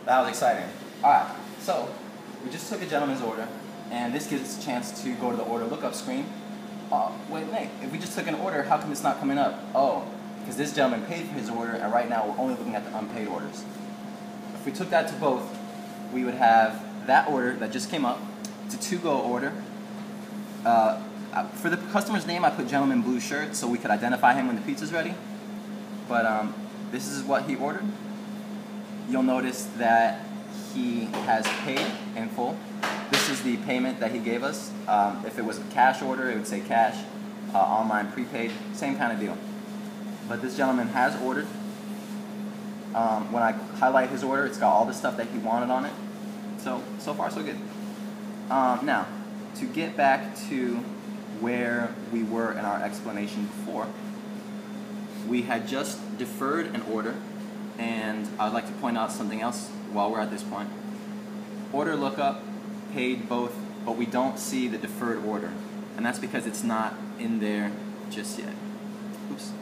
That was exciting. Alright, so we just took a gentleman's order, and this gives us a chance to go to the order lookup screen. Wait, Nate, if we just took an order, how come it's not coming up? Oh, because this gentleman paid for his order, and right now we're only looking at the unpaid orders. If we took that to both, we would have that order that just came up, it's a to-go order. For the customer's name, I put gentleman blue shirt so we could identify him when the pizza's ready. But this is what he ordered. You'll notice that he has paid in full. This is the payment that he gave us. If it was a cash order, it would say cash. Online prepaid, same kind of deal. But this gentleman has ordered. When I highlight his order, it's got all the stuff that he wanted on it. So far so good. Now, to get back to where we were in our explanation before, we had just deferred an order, and I'd like to point out something else while we're at this point. Order lookup, paid both, but we don't see the deferred order, and that's because it's not in there just yet. Oops.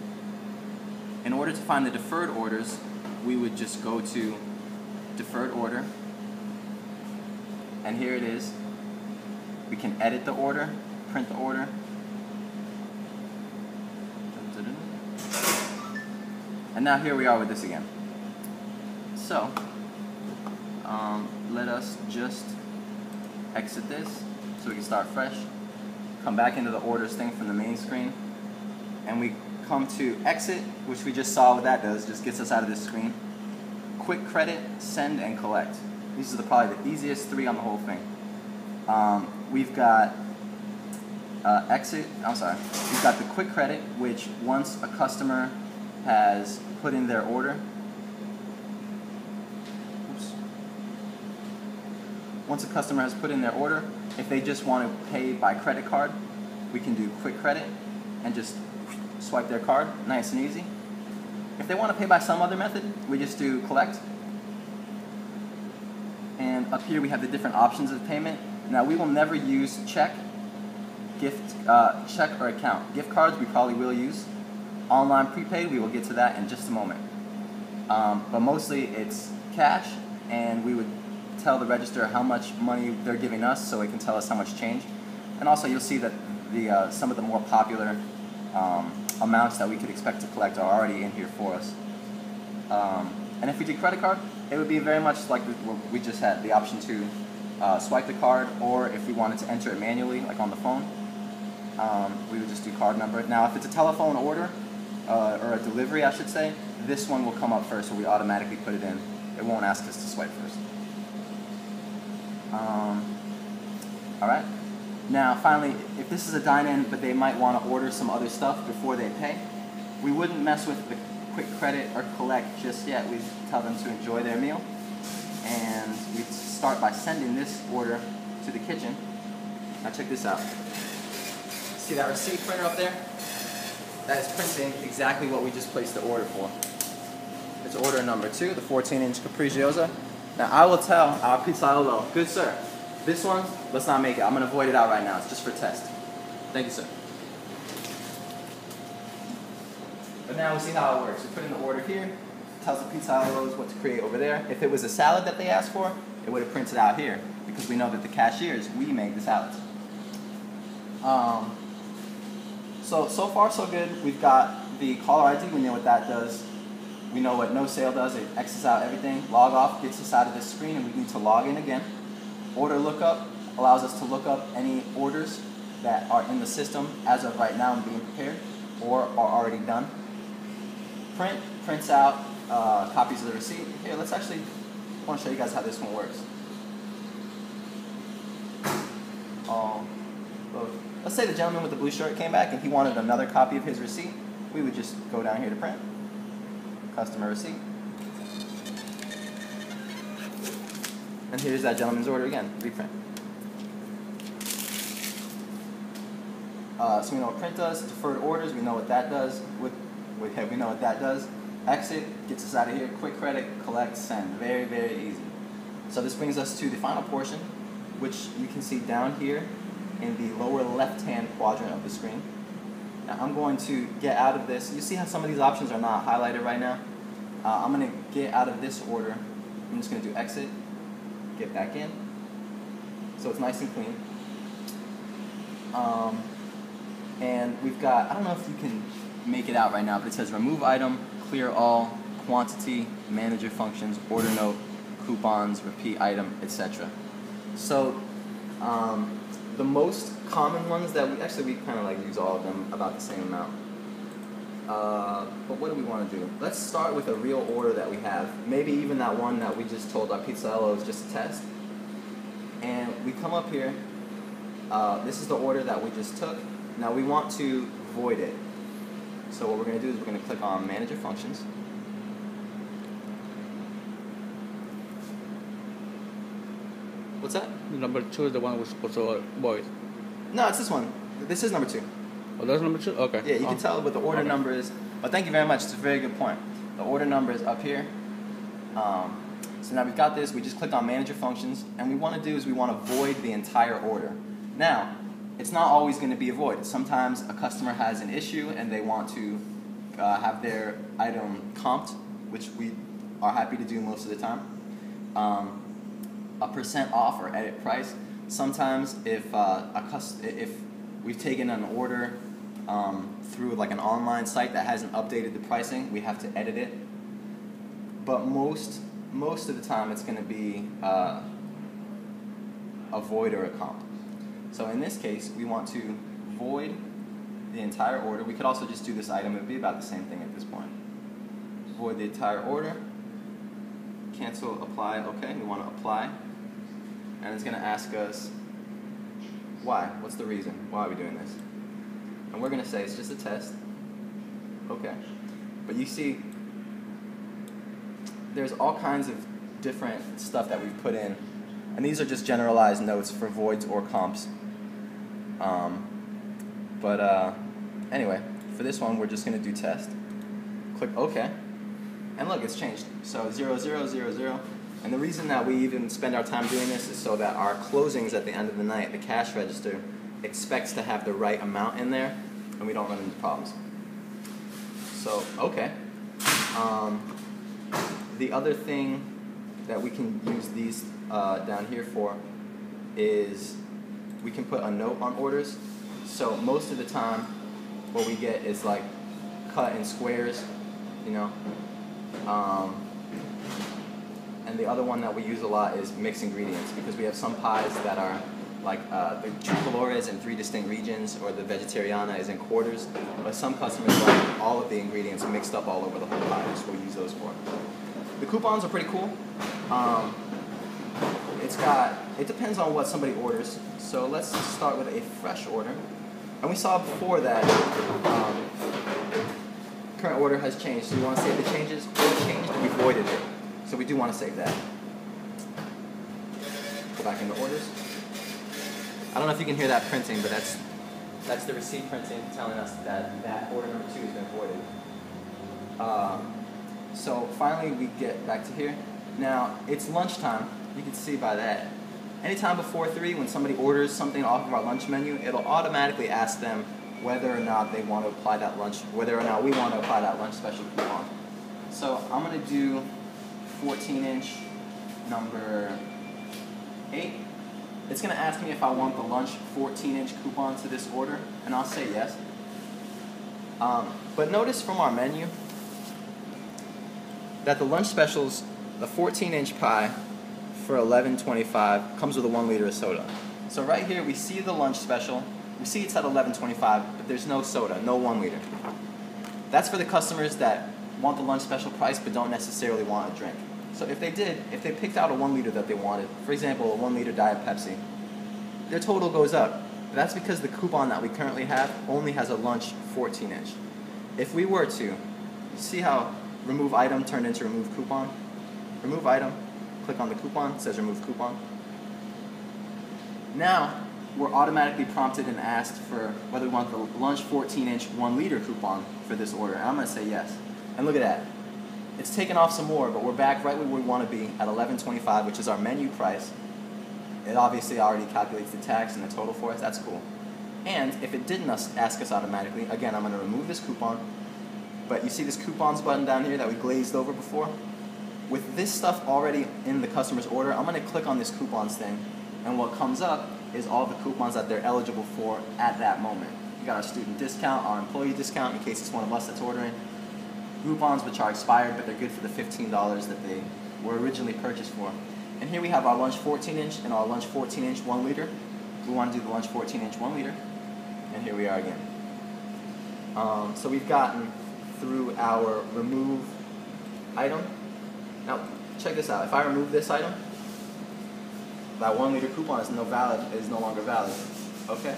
In order to find the deferred orders, we would just go to deferred order, and here it is. We can edit the order, print the order. And now here we are with this again. So, let us just exit this so we can start fresh. Come back into the orders thing from the main screen. And we come to exit, which we just saw what that does, just gets us out of this screen. Quick credit, send, and collect. These are probably the easiest three on the whole thing. We've got we've got the quick credit, which once a customer has put in their order, if they just want to pay by credit card, we can do quick credit and just swipe their card, nice and easy. If they want to pay by some other method, we just do collect. And up here we have the different options of payment. Now we will never use check, check or account. Gift cards we probably will use. Online prepaid, we will get to that in just a moment. But mostly it's cash, and we would tell the register how much money they're giving us so it can tell us how much change. And also you'll see that some of the more popular amounts that we could expect to collect are already in here for us. And if we did credit card, it would be very much like what we just had, the option to swipe the card, or if we wanted to enter it manually, like on the phone, we would just do card number. Now if it's a telephone order, or a delivery I should say, this one will come up first, so we automatically put it in. It won't ask us to swipe first. Alright. Now finally, if this is a dine-in but they might want to order some other stuff before they pay, we wouldn't mess with the quick credit or collect just yet. We'd tell them to enjoy their meal, and we'd start by sending this order to the kitchen. Now check this out. See that receipt printer up there? That is printing exactly what we just placed the order for. It's order number 2, the 14-inch Capricciosa. Now I will tell our pizzaiolo, good sir, this one, let's not make it. I'm going to void it out right now. It's just for test. Thank you, sir. But now we see how it works. We put in the order here. It tells the pizzaiolo what to create over there. If it was a salad that they asked for, it would have printed out here, because we know that the cashiers, we make the salads. So far so good. We've got the caller ID. We know what that does. We know what no sale does. It X's out everything. Log off gets us out of this screen, and we need to log in again. Order lookup allows us to look up any orders that are in the system as of right now and being prepared, or are already done. Print prints out copies of the receipt. Here, I want to show you guys how this one works. Let's say the gentleman with the blue shirt came back and he wanted another copy of his receipt. We would just go down here to print. Customer receipt. And here's that gentleman's order again, reprint. So we know what print does. Deferred orders, we know what that does. We know what that does. Exit gets us out of here. Quick credit, collect, send. Very, very easy. So this brings us to the final portion, which you can see down here in the lower left-hand quadrant of the screen. Now I'm going to get out of this. You see how some of these options are not highlighted right now? I'm going to get out of this order I'm just going to do exit, get back in, so it's nice and clean. And we've got, I don't know if you can make it out right now, but it says remove item, clear all, quantity, manager functions, order note, coupons, repeat item, etc. So the most common ones that we kind of like use all of them about the same amount. But what do we want to do? Let's start with a real order that we have. Maybe even that one that we just told our Pizzaiolo is just a test. And we come up here. This is the order that we just took. Now we want to void it. So what we're going to do is we're going to click on Manager Functions. What's that? Number 2 is the one we're supposed to void. No, it's this one. This is number 2. Oh, that's number 2? Okay. Yeah, you can tell what the order number is. But thank you very much. It's a very good point. The order number is up here. So now we've got this. We just click on Manager Functions. And we want to do is we want to void the entire order. Now, it's not always going to be a void. Sometimes a customer has an issue and they want to have their item comped, which we are happy to do most of the time. A % off or edit price. Sometimes if we've taken an order through like an online site that hasn't updated the pricing, we have to edit it. But most of the time it's going to be a void or a comp. So in this case, we want to void the entire order. We could also just do this item. It would be about the same thing at this point. Void the entire order. Cancel, apply, okay. We want to apply. And it's going to ask us why. What's the reason? Why are we doing this? And we're going to say it's just a test. Okay. But you see, there's all kinds of different stuff that we've put in. And these are just generalized notes for voids or comps. Anyway, for this one, we're just going to do test. Click OK. And look, it's changed. So 0, 0, 0, 0. And the reason that we even spend our time doing this is so that our closings at the end of the night, the cash register, expects to have the right amount in there, and we don't run into problems. So, okay. The other thing that we can use these down here for is we can put a note on orders. So most of the time, what we get is like cut in squares, you know. And the other one that we use a lot is mixed ingredients, because we have some pies that are like the tricolore is in 3 distinct regions, or the vegetariana is in quarters, but some customers like all of the ingredients mixed up all over the whole pie, so we'll use those for. The coupons are pretty cool. It depends on what somebody orders. So let's start with a fresh order. And we saw before that current order has changed. So you want to save the changes? It changed, we voided it. So we do want to save that. Go back into orders. I don't know if you can hear that printing, but that's the receipt printing telling us that order number 2 has been voided. So finally we get back to here. Now it's lunchtime. You can see by that. Anytime before 3, when somebody orders something off of our lunch menu, it'll automatically ask them whether or not they want to apply that lunch, whether or not we want to apply that lunch special coupon. So I'm going to do 14-inch number 8. It's going to ask me if I want the lunch 14-inch coupon to this order, and I'll say yes. But notice from our menu that the lunch specials, the 14-inch pie for $11.25 comes with a 1 liter of soda. So right here we see the lunch special. We see it's at $11.25, but there's no soda, no 1 liter. That's for the customers that want the lunch special price but don't necessarily want a drink. So if they picked out a 1 liter that they wanted, for example, a 1 liter Diet Pepsi, their total goes up. But that's because the coupon that we currently have only has a lunch 14-inch. If we were to, see how remove item turned into remove coupon? Remove item, click on the coupon, it says remove coupon. Now, we're automatically prompted and asked for whether we want the lunch 14-inch 1 liter coupon for this order, and I'm going to say yes. And look at that. It's taken off some more, but we're back right where we want to be at $11.25, which is our menu price. It obviously already calculates the tax and the total for us. That's cool. And if it didn't ask us automatically, again, I'm going to remove this coupon. But you see this coupons button down here that we glazed over before? With this stuff already in the customer's order, I'm going to click on this coupons thing, and what comes up is all the coupons that they're eligible for at that moment. You got our student discount, our employee discount, in case it's one of us that's ordering. Coupons which are expired, but they're good for the $15 that they were originally purchased for. And here we have our lunch 14-inch and our lunch 14-inch 1 liter. We want to do the lunch 14-inch 1 liter, and here we are again. So we've gotten through our remove item. Now check this out. If I remove this item, that 1 liter coupon is no longer valid. Okay.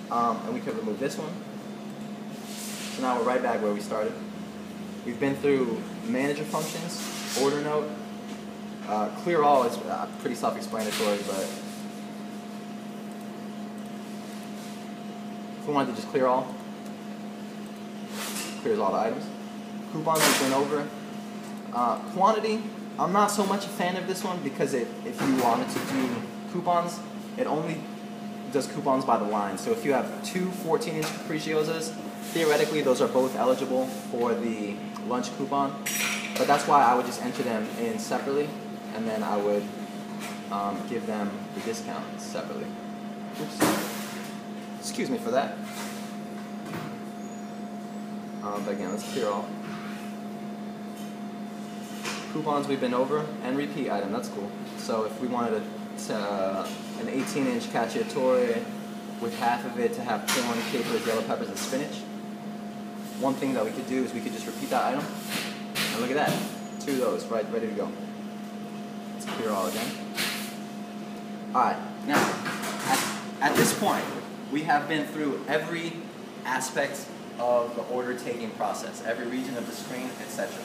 And we could remove this one. So now we're right back where we started. We've been through manager functions, order note. Clear all is pretty self-explanatory, but if we wanted to just clear all, clears all the items. Coupons we've been over. Quantity, I'm not so much a fan of this one because if you wanted to do coupons, it only does coupons by the line. So if you have two 14-inch Capricciosas, theoretically those are both eligible for the lunch coupon. But that's why I would just enter them in separately, and then I would give them the discount separately. Oops. Excuse me for that. But again, let's clear all. Coupons we've been over, and repeat item, that's cool. So if we wanted an 18-inch cacciatore with half of it to have corn, capers, yellow peppers, and spinach, one thing that we could do is we could just repeat that item. And look at that, 2 of those, right, ready to go. Let's clear all again. Alright, now, at this point, we have been through every aspect of the order taking process, every region of the screen, etc.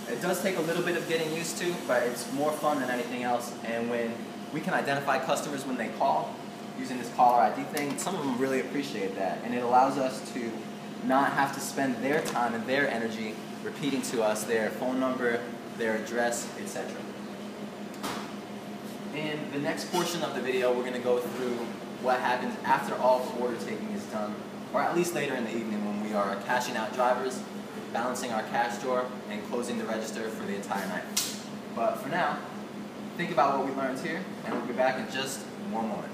It does take a little bit of getting used to, but it's more fun than anything else. And when we can identify customers when they call using this caller ID thing, some of them really appreciate that. And it allows us to not have to spend their time and their energy repeating to us their phone number, their address, etc. In the next portion of the video, we're going to go through what happens after all the order taking is done, or at least later in the evening when we are cashing out drivers, balancing our cash drawer, and closing the register for the entire night. But for now, think about what we learned here, and we'll be back in just one moment.